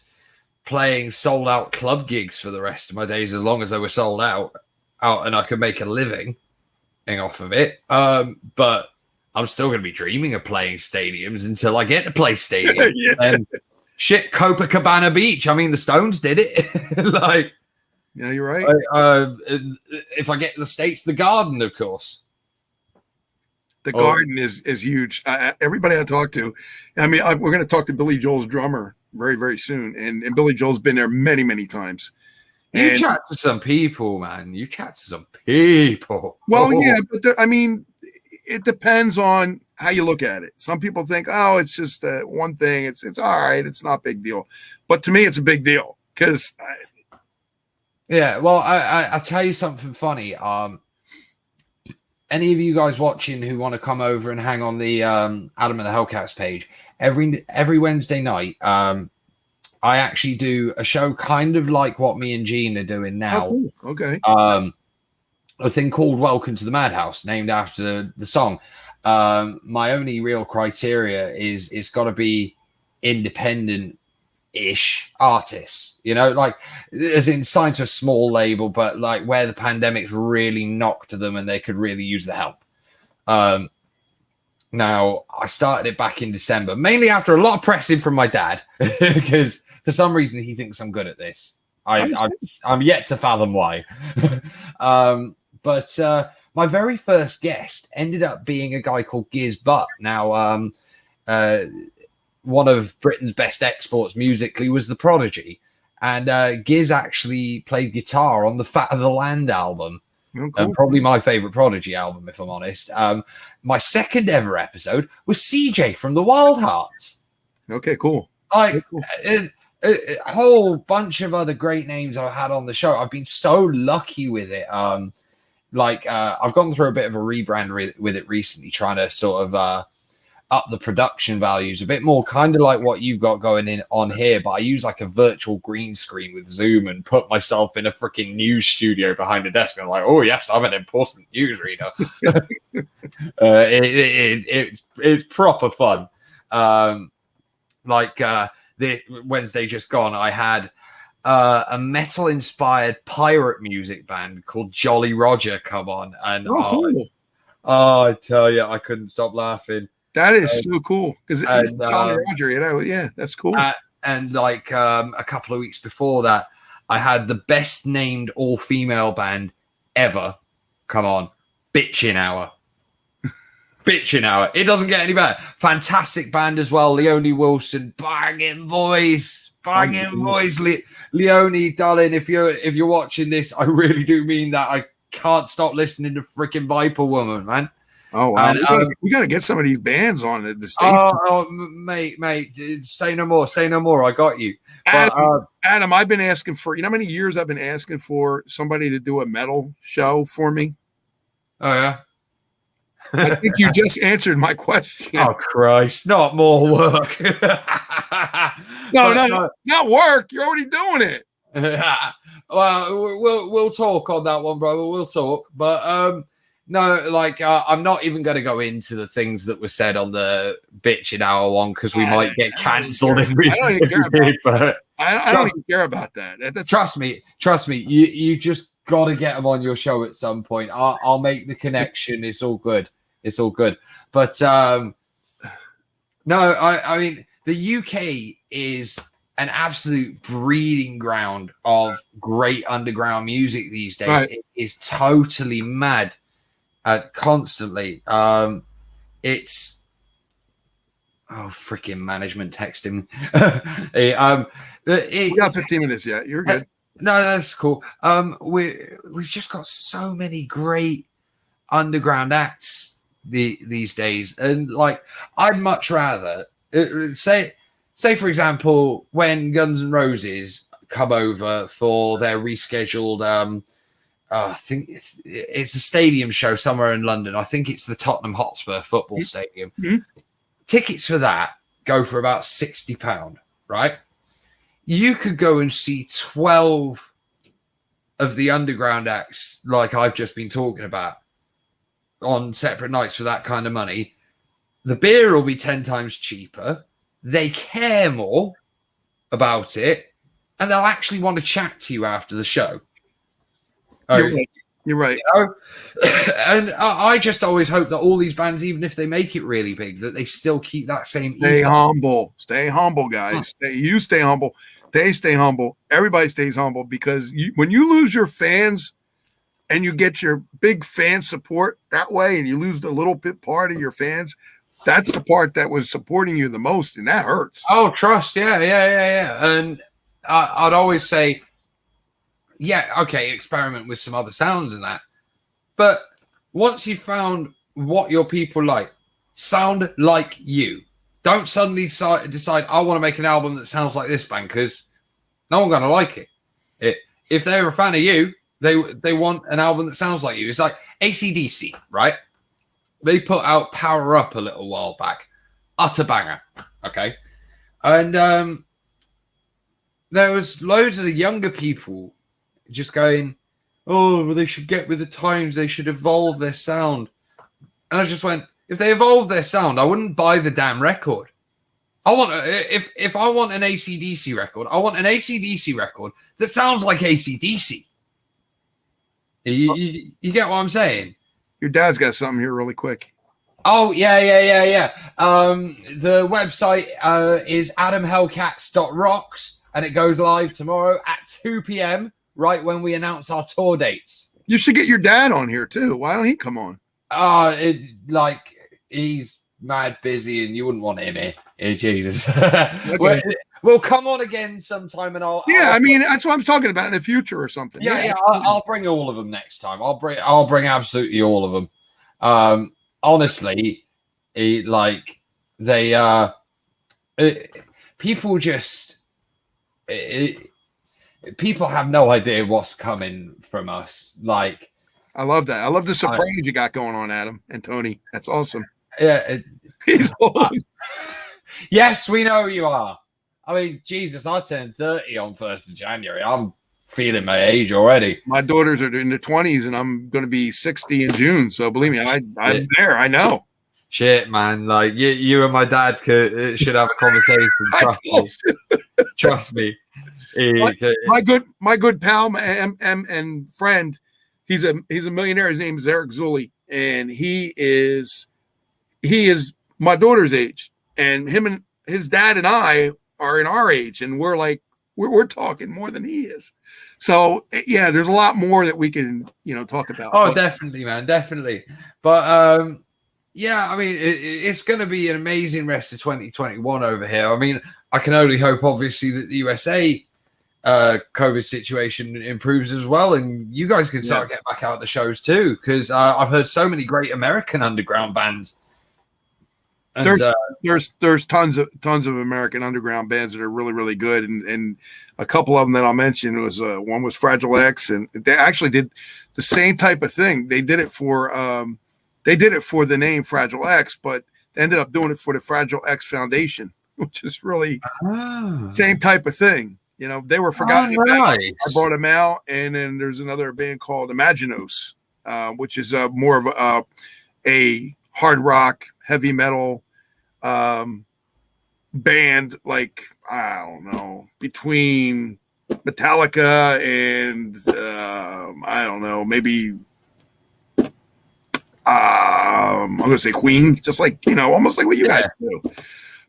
Speaker 1: playing sold out club gigs for the rest of my days, as long as they were sold out and I could make a living off of it. But I'm still going to be dreaming of playing stadiums until I get to play stadiums.
Speaker 2: Yeah.
Speaker 1: And shit, Copacabana Beach. I mean, the Stones did it. Like,
Speaker 2: yeah, you're right.
Speaker 1: If I get to the States, the Garden, of course.
Speaker 2: The Garden is huge. Everybody I talk to, I mean, we're going to talk to Billy Joel's drummer very, very soon. And Billy Joel's been there many, many times.
Speaker 1: You chat to some people, man. You chat to some people.
Speaker 2: Well, yeah, but I mean, it depends on how you look at it. Some people think, oh, it's just one thing. It's all right. It's not a big deal. But to me, it's a big deal because.
Speaker 1: Yeah, well, I'll tell you something funny. Any of you guys watching who want to come over and hang on the Adam and the Hellcats page, every Wednesday night, I actually do a show kind of like what me and Gene are doing now.
Speaker 2: Oh, cool. Okay.
Speaker 1: A thing called Welcome to the Madhouse, named after the song. My only real criteria is it's got to be independent-ish artists, you know, like as in signed to a small label, but like where the pandemic's really knocked them and they could really use the help. Now, I started it back in December, mainly after a lot of pressing from my dad, because for some reason he thinks I'm good at this. I'm yet to fathom why. But my very first guest ended up being a guy called Giz Butt. Now, one of Britain's best exports musically was The Prodigy. And Giz actually played guitar on the Fat of the Land album. Oh, cool. Probably my favorite Prodigy album, if I'm honest. My second ever episode was CJ from the Wild Hearts.
Speaker 2: Okay, cool.
Speaker 1: A whole bunch of other great names I've had on the show. I've been so lucky with it. I've gone through a bit of a rebrand with it recently, trying to sort of up the production values a bit more, kind of like what you've got going in on here. But I use like a virtual green screen with Zoom and put myself in a freaking news studio behind a desk. And I'm like, oh yes, I'm an important newsreader. It's proper fun. The Wednesday just gone, I had a metal-inspired pirate music band called Jolly Roger come on, and
Speaker 2: cool.
Speaker 1: I tell you, I couldn't stop laughing.
Speaker 2: That is so cool because Jolly Roger, yeah, that's cool.
Speaker 1: And like a couple of weeks before that, I had the best named all-female band ever come on, Bitchin' Hour. Bitchin' Hour. It doesn't get any better. Fantastic band as well. Leonie Wilson, banging voice. Leonie, darling, if you're watching this, I really do mean that. I can't stop listening to freaking Viper Woman, man.
Speaker 2: Oh wow, we gotta get some of these bands on the stage.
Speaker 1: Mate, say no more. I got you.
Speaker 2: Adam, I've been asking for, how many years I've been asking for somebody to do a metal show for me.
Speaker 1: Oh yeah.
Speaker 2: I think you just answered my question.
Speaker 1: Oh Christ, not more work.
Speaker 2: No, not work. You're already doing it.
Speaker 1: Well, we'll talk on that one, brother. We'll talk. But no, like I'm not even going to go into the things that were said on the Bitchin' Hour one because we might get cancelled if we did. But
Speaker 2: I don't even care about that.
Speaker 1: Trust me. You just got to get them on your show at some point. I'll make the connection. It's all good. But no, I mean the UK is an absolute breeding ground of great underground music these days. Right. It is totally mad, constantly. It's freaking management texting.
Speaker 2: We got 15 minutes yet. You're good.
Speaker 1: No, that's cool. We've just got so many great underground acts these days, and like I'd much rather say for example when Guns N' Roses come over for their rescheduled I think it's a stadium show somewhere in London. I think it's the Tottenham Hotspur football stadium. Mm-hmm. Tickets for that go for about £60, right? You could go and see 12 of the underground acts like I've just been talking about on separate nights for that kind of money. The beer will be 10 times cheaper. They care more about it, and they'll actually want to chat to you after the show.
Speaker 2: You're right.
Speaker 1: And I just always hope that all these bands, even if they make it really big, that they still keep that same.
Speaker 2: Stay humble, guys. You stay humble. They stay humble. Everybody stays humble because when you lose your fans. And you get your big fan support that way, and you lose the little bit part of your fans. That's the part that was supporting you the most, and that hurts.
Speaker 1: Oh, trust, yeah. And I'd always say, yeah, okay, experiment with some other sounds and that. But once you've found what your people like, sound like you. Don't suddenly decide I want to make an album that sounds like this band because no one's gonna like it. If they're a fan of you. They want an album that sounds like you. It's like AC/DC, right? They put out Power Up a little while back. Utter banger, okay? And there was loads of the younger people just going, oh, well, they should get with the times. They should evolve their sound. And I just went, if they evolve their sound, I wouldn't buy the damn record. If I want an AC/DC record, I want an AC/DC record that sounds like AC/DC. You get what I'm saying?
Speaker 2: Your dad's got something here really quick.
Speaker 1: Oh, yeah. The website is adamhellcats.rocks, and it goes live tomorrow at 2 p.m., right when we announce our tour dates.
Speaker 2: You should get your dad on here, too. Why don't he come on?
Speaker 1: He's mad busy, and you wouldn't want him here. Jesus. Okay. We'll come on again sometime, and I'll
Speaker 2: that's what I'm talking about in the future or something.
Speaker 1: Yeah. I'll bring all of them next time. I'll bring absolutely all of them. Honestly, people have no idea what's coming from us. Like,
Speaker 2: I love that. I love the surprise you got going on, Adam and Tony. That's awesome.
Speaker 1: Yeah.
Speaker 2: He's always.
Speaker 1: Yes, we know you are. I mean, Jesus, I turned 30 on 1st of January. I'm feeling my age already.
Speaker 2: My daughters are in their 20s, and I'm going to be 60 in June. So believe me, I'm there. I know.
Speaker 1: Shit, man. Like you and my dad should have a conversation. Trust me.
Speaker 2: My good pal and friend, he's a millionaire. His name is Eric Zulli, and he is my daughter's age, and him and his dad and I are in our age, and we're talking more than he is. So yeah, there's a lot more that we can talk about.
Speaker 1: Oh, definitely, man, definitely. But yeah, I mean, it's going to be an amazing rest of 2021 over here. I mean, I can only hope, obviously, that the USA COVID situation improves as well, and you guys can start getting back out the shows too, because I've heard so many great American underground bands. And,
Speaker 2: there's tons of American underground bands that are really, really good, and a couple of them that I'll mention was one was Fragile X, and they actually did the same type of thing. They did it for the name Fragile X, but they ended up doing it for the Fragile X Foundation, which is really same type of thing. They were forgotten about. I brought them out, and then there's another band called Imaginos, which is more of a hard rock, heavy metal band, like, I don't know, between Metallica and I don't know, maybe I'm going to say Queen, just like, almost like what you guys do.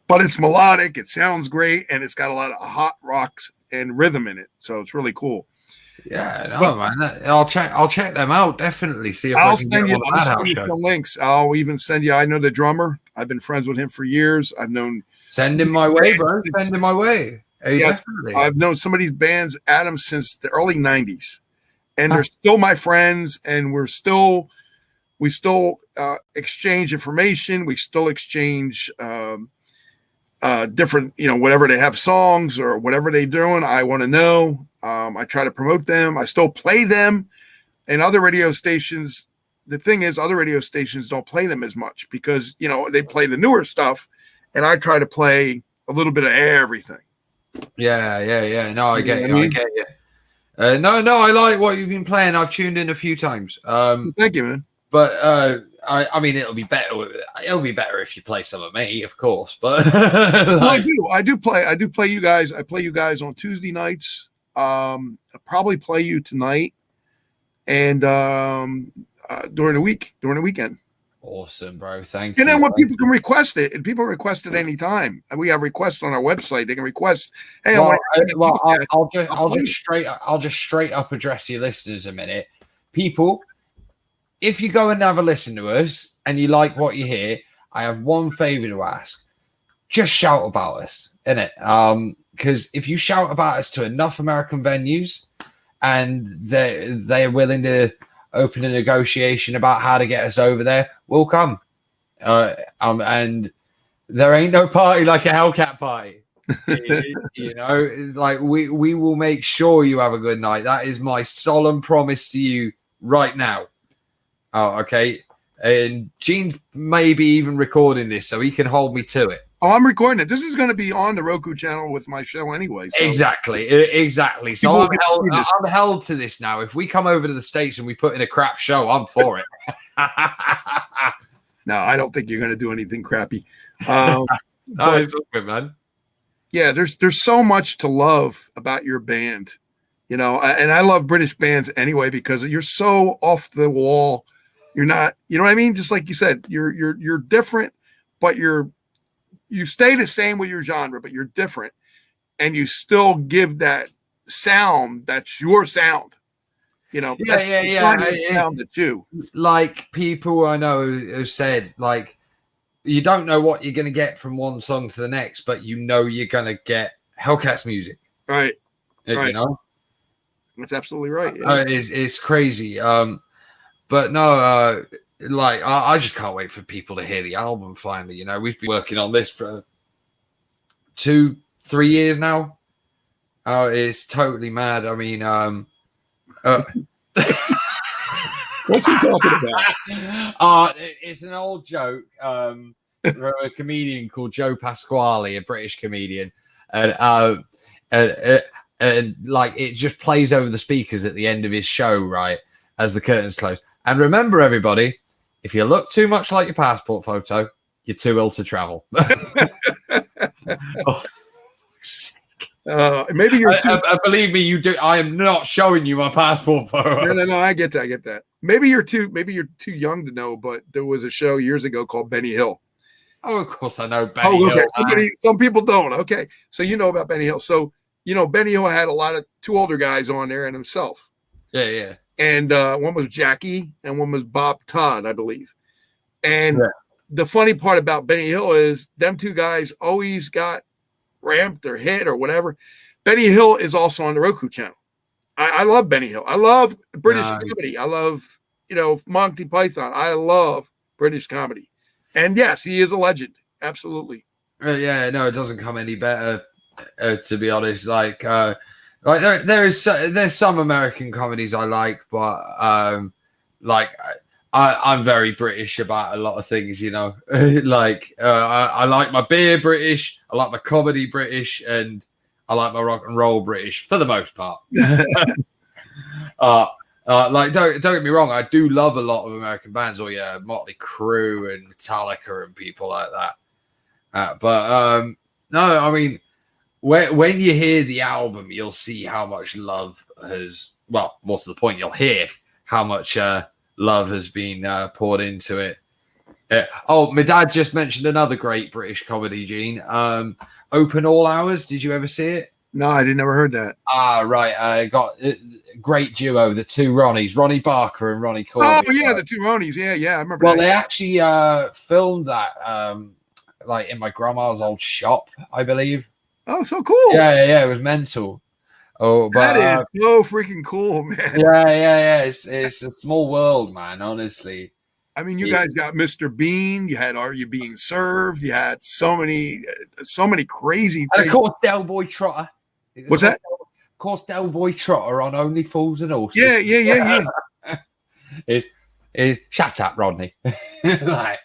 Speaker 2: But it's melodic, it sounds great, and it's got a lot of hot rocks and rhythm in it. So it's really cool.
Speaker 1: Yeah, no, man. I'll check them out, definitely. See if
Speaker 2: I'll send you some links. I'll even send you. I know the drummer. I've been friends with him for years. I've known.
Speaker 1: Send him my way, bro. Send him my way. Hey,
Speaker 2: yes, definitely. I've known some of these bands, Adam, since the early '90s, and they're still my friends. And we still exchange information. We still exchange different, whatever they have, songs or whatever they're doing. I want to know. I try to promote them. I still play them, and other radio stations. The thing is, other radio stations don't play them as much because they play the newer stuff, and I try to play a little bit of everything.
Speaker 1: Yeah. No, I get you. I get you. No, I like what you've been playing. I've tuned in a few times.
Speaker 2: Thank you, man.
Speaker 1: But I mean, it'll be better. It'll be better if you play some of me, of course. But
Speaker 2: I do play you guys. I play you guys on Tuesday nights. I'll probably play you tonight and during the weekend.
Speaker 1: Awesome, bro. Thank you.
Speaker 2: And then when people can request it, and people request it anytime. We have requests on our website. They can request. Hey,
Speaker 1: I'll just straight up address your listeners a minute, people. If you go and have a listen to us and you like what you hear, I have one favor to ask. Just shout about us, innit? Because if you shout about us to enough American venues and they're willing to open a negotiation about how to get us over there, we'll come. And there ain't no party like a Hellcat party. Like we will make sure you have a good night. That is my solemn promise to you right now. Oh, okay. And Gene may be even recording this, so he can hold me to it.
Speaker 2: Oh, I'm recording it. This is going to be on the Roku channel with my show anyway. So.
Speaker 1: Exactly. So I'm held to this now. If we come over to the States and we put in a crap show, I'm for it.
Speaker 2: No, I don't think you're going to do anything crappy.
Speaker 1: No, it's good, man.
Speaker 2: Yeah, there's so much to love about your band, and I love British bands anyway because you're so off the wall. You're not, you know what I mean? Just like you said, you're different, but you stay the same with your genre, but you're different, and you still give that sound that's your sound. Sound that you.
Speaker 1: Like people I know have said, like you don't know what you're going to get from one song to the next, but you're going to get Hellcats music,
Speaker 2: right?
Speaker 1: That's
Speaker 2: absolutely right. Yeah.
Speaker 1: It's crazy. But no, I just can't wait for people to hear the album finally. We've been working on this for 2-3 years now. It's totally mad. I mean,
Speaker 2: what's he talking about?
Speaker 1: It's an old joke. a comedian called Joe Pasquale, a British comedian, and like it just plays over the speakers at the end of his show, right, as the curtains close. And remember, everybody, if you look too much like your passport photo, you're too ill to travel.
Speaker 2: Maybe you're too.
Speaker 1: Believe me, you do. I am not showing you my passport photo.
Speaker 2: No. I get that. Maybe you're too young to know, but there was a show years ago called Benny Hill.
Speaker 1: Oh, of course I know Benny Hill.
Speaker 2: Some people don't. Okay, so you know about Benny Hill. So Benny Hill had a lot of two older guys on there and himself.
Speaker 1: Yeah.
Speaker 2: And one was Jackie and one was Bob Todd, I believe. And the funny part about Benny Hill is them two guys always got ramped or hit or whatever. Benny Hill is also on the Roku channel. I love Benny Hill. I love British comedy. I love, Monty Python. I love British comedy. And yes, he is a legend. Absolutely.
Speaker 1: Yeah, no, it doesn't come any better, to be honest. Like there's some American comedies I like, but I'm very British about a lot of things, like I like my beer British, I like my comedy British, and I like my rock and roll British for the most part. Like don't get me wrong, I do love a lot of American bands, or Motley Crue and Metallica and people like that. But no, I mean, when you hear the album, you'll see how much love has. Well, more to the point, you'll hear how much love has been poured into it. My dad just mentioned another great British comedy, Gene. Open All Hours. Did you ever see it?
Speaker 2: No, I didn't. Never heard that.
Speaker 1: Right. I got great duo, the two Ronnies, Ronnie Barker and Ronnie Corbett.
Speaker 2: Oh yeah, the two Ronnies. Yeah, I remember.
Speaker 1: Well, they actually filmed that like in my grandma's old shop, I believe.
Speaker 2: Oh, so cool.
Speaker 1: Yeah, it was mental. Oh, but
Speaker 2: that is so freaking cool, man.
Speaker 1: Yeah. It's a small world, man. Honestly.
Speaker 2: I mean, you guys got Mr. Bean. You had Are You Being Served? You had so many crazy.
Speaker 1: And of course, Del Boy Trotter.
Speaker 2: What's that?
Speaker 1: Of course, Del Boy Trotter on Only Fools and Horses.
Speaker 2: Yeah.
Speaker 1: is shut up, Rodney. Like,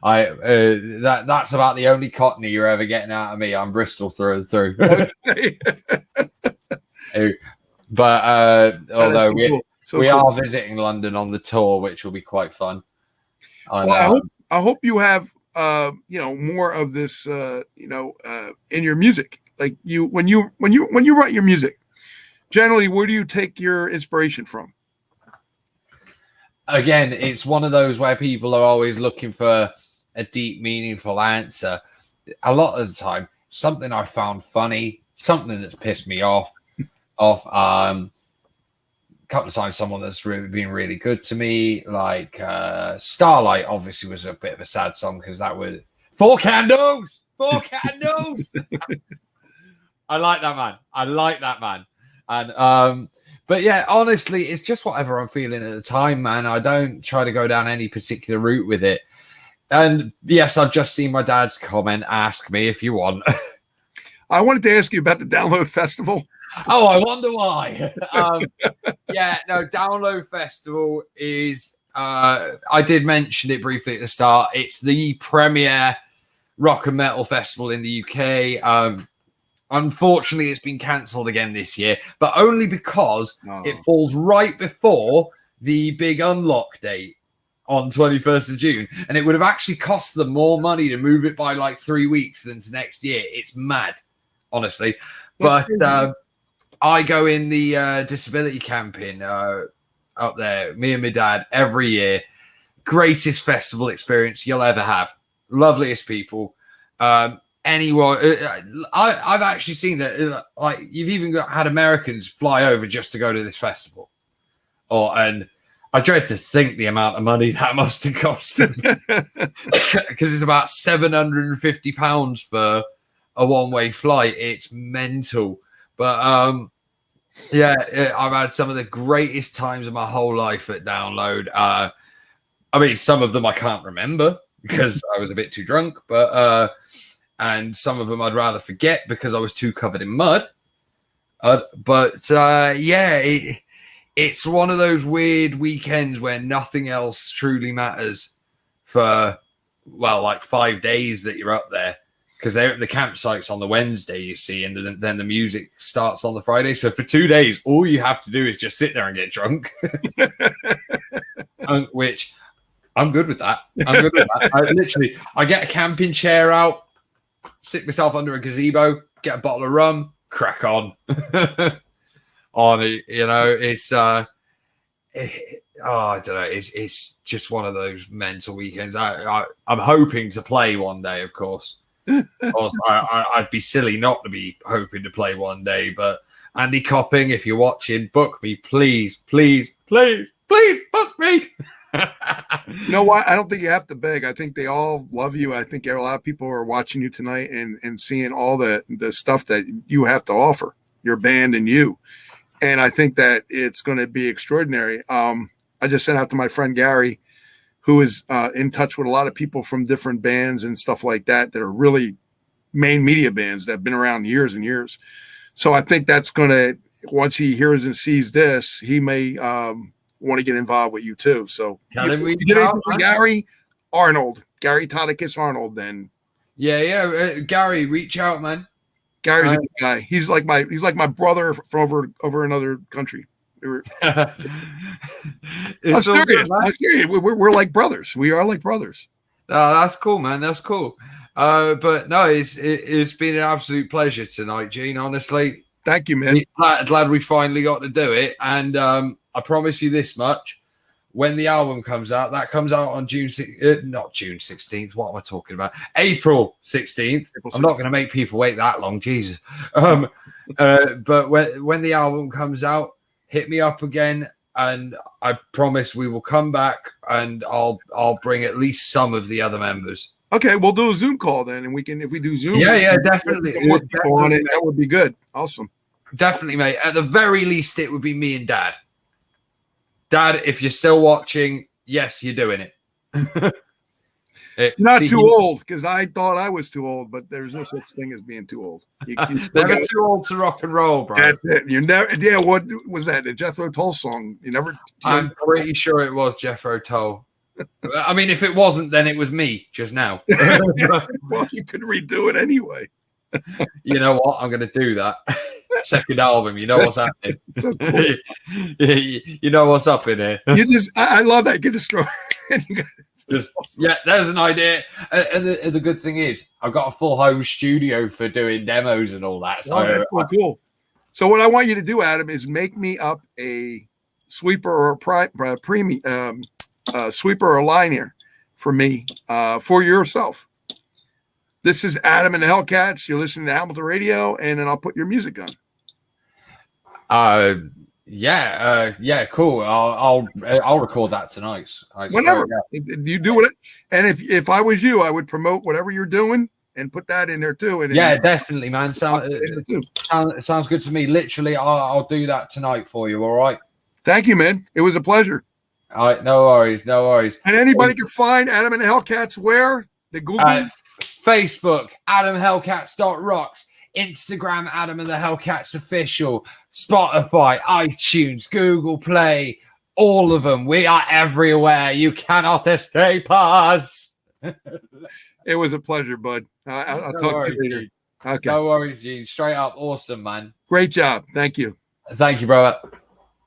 Speaker 1: that's about the only Cockney you're ever getting out of me. I'm Bristol through and through. But although we are visiting London on the tour, which will be quite fun.
Speaker 2: I hope you have more of this in your music. Like when you write your music, generally, where do you take your inspiration from?
Speaker 1: Again, it's one of those where people are always looking for a deep, meaningful answer. A lot of the time, something I found funny, something that's pissed me off. A couple of times, someone that's really been really good to me, like Starlight. Obviously, was a bit of a sad song because that was 4 candles. 4 candles. I like that man. And but yeah, honestly, it's just whatever I'm feeling at the time, man. I don't try to go down any particular route with it. And yes, I've just seen my dad's comment. Ask me if you want.
Speaker 2: I wanted to ask you about the Download Festival.
Speaker 1: Oh, I wonder why. Download Festival is, I did mention it briefly at the start. It's the premier rock and metal festival in the UK. Unfortunately, it's been cancelled again this year, but only because it falls right before the big unlock date on 21st of June. And it would have actually cost them more money to move it by like 3 weeks than to next year. It's mad, honestly. But I go in the disability camping up there, me and my dad, every year. Greatest festival experience you'll ever have. Loveliest people. Anyone, I've actually seen that. Like you've even had Americans fly over just to go to this festival, and I dread to think the amount of money that must have cost them because it's about £750 for a one-way flight. It's mental, but I've had some of the greatest times of my whole life at Download. I mean, some of them I can't remember because I was a bit too drunk, but. And some of them I'd rather forget because I was too covered in mud. It's one of those weird weekends where nothing else truly matters for well, like 5 days that you're up there, because the campsite's on the Wednesday, you see, and then the music starts on the Friday. So for 2 days, all you have to do is just sit there and get drunk, which I'm good with that. I'm good with that. I get a camping chair out, sit myself under a gazebo, get a bottle of rum, crack on. On it, it's I don't know. It's just one of those mental weekends. I'm hoping to play one day, of course. I'd be silly not to be hoping to play one day. But Andy Copping, if you're watching, book me, please, please, please, please book me.
Speaker 2: You know what? I don't think you have to beg. I think they all love you. I think a lot of people are watching you tonight and seeing all the stuff that you have to offer, your band and you. And I think that it's going to be extraordinary. I just sent out to my friend Gary, who is in touch with a lot of people from different bands and stuff like that are really main media bands that have been around years and years. So I think that's going to, once he hears and sees this, he may want to get involved with you too. So
Speaker 1: tell him we
Speaker 2: Gary Todicus Arnold then.
Speaker 1: Yeah. Gary, reach out, man.
Speaker 2: Gary's a good guy. He's like my brother from over another country. I'm serious. We're like brothers. We are like brothers.
Speaker 1: Oh, that's cool, man. That's cool. But no, it's been an absolute pleasure tonight, Gene. Honestly,
Speaker 2: thank you, man.
Speaker 1: Glad we finally got to do it. And I promise you this much: when the album comes out, that comes out on not June 16th. What am I talking about? April 16th. I'm not going to make people wait that long, Jesus. But when the album comes out, hit me up again, and I promise we will come back, and I'll bring at least some of the other members.
Speaker 2: Okay, we'll do a Zoom call then, and if we do Zoom,
Speaker 1: definitely.
Speaker 2: That would be good. Awesome.
Speaker 1: Definitely, mate. At the very least, it would be me and Dad. Dad, if you're still watching, yes, you're doing it.
Speaker 2: Not too old, because I thought I was too old, but there's no such thing as being too old.
Speaker 1: Never too old to rock and roll, bro.
Speaker 2: That's it. You never. Yeah, what was that? The Jethro Tull song?
Speaker 1: I'm pretty sure it was Jethro Tull. I mean, if it wasn't, then it was me just now.
Speaker 2: Well, you could redo it anyway.
Speaker 1: You know what? I'm going to do that. Second album. You know what's happening.
Speaker 2: So cool.
Speaker 1: You know what's up in here.
Speaker 2: I love that. You just throw.
Speaker 1: Yeah, there's an idea. And the good thing is, I've got a full home studio for doing demos and all that. So
Speaker 2: that's so cool. So what I want you to do, Adam, is make me up a sweeper or a premium sweeper or line here for me for yourself. This is Adam and the Hellcats. You're listening to Hamilton Radio, and then I'll put your music on.
Speaker 1: Yeah, cool. I'll record that tonight.
Speaker 2: Whenever you do it, and if I was you, I would promote whatever you're doing and put that in there too. And
Speaker 1: definitely, man. Sounds good to me. Literally, I'll do that tonight for you. All right.
Speaker 2: Thank you, man. It was a pleasure.
Speaker 1: All right, no worries.
Speaker 2: And anybody can find Adam and the Hellcats where? The Google,
Speaker 1: Facebook, AdamHellcats.rocks. Instagram, Adam and the Hellcats official, Spotify, iTunes, Google Play, all of them. We are everywhere. You cannot escape us.
Speaker 2: It was a pleasure, bud. I'll talk to you later.
Speaker 1: Okay. No worries, Gene. Straight up. Awesome, man.
Speaker 2: Great job. Thank you.
Speaker 1: Thank you, brother.